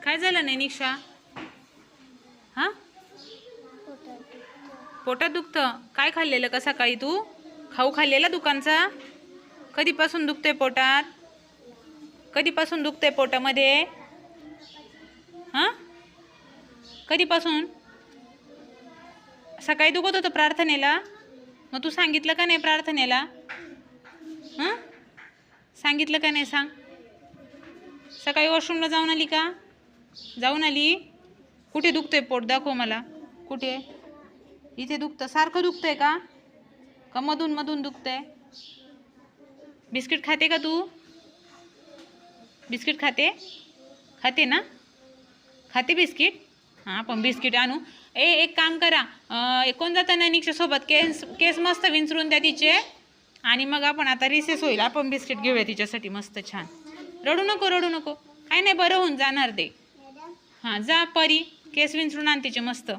काय झालं नैनिक्षा? हां, पोटात दुखतं. काय खाल्लेलं का सकाळी तू? खाऊ खाल्लेला दुकानचा? कधीपासून दुखतंय पोटात? कधीपासून दुखतंय पोटामध्ये? हां, कधीपासून? सकाळी दुखत होतं प्रार्थनेला? मग तू सांगितलं का नाही प्रार्थनेला? हां, सांगितलं का नाही सांग? सकाळी वॉशरूमला जाऊन आली का? जाऊन आली? कुठे दुखतंय पोट? दाखव मला. कुठे? इथे दुखतं. सारखं दुखतंय का? का मधून मधून दुखतंय? बिस्किट खाते का तू? बिस्किट खाते? खाते ना? खाते बिस्किट? हां, आपण बिस्किट आणू. एक काम करा, कोण जातं नैनिक्षासोबत? केस मस्त विंचरून द्या तिचे, आणि मग आपण आता रिसेस होईल, आपण बिस्किट घेऊया तिच्यासाठी मस्त छान. रडू नको, रडू नको. काय नाही, बरं होऊन जाणार ते. हां, जा परी, केस विंचरून आण तिचे मस्त.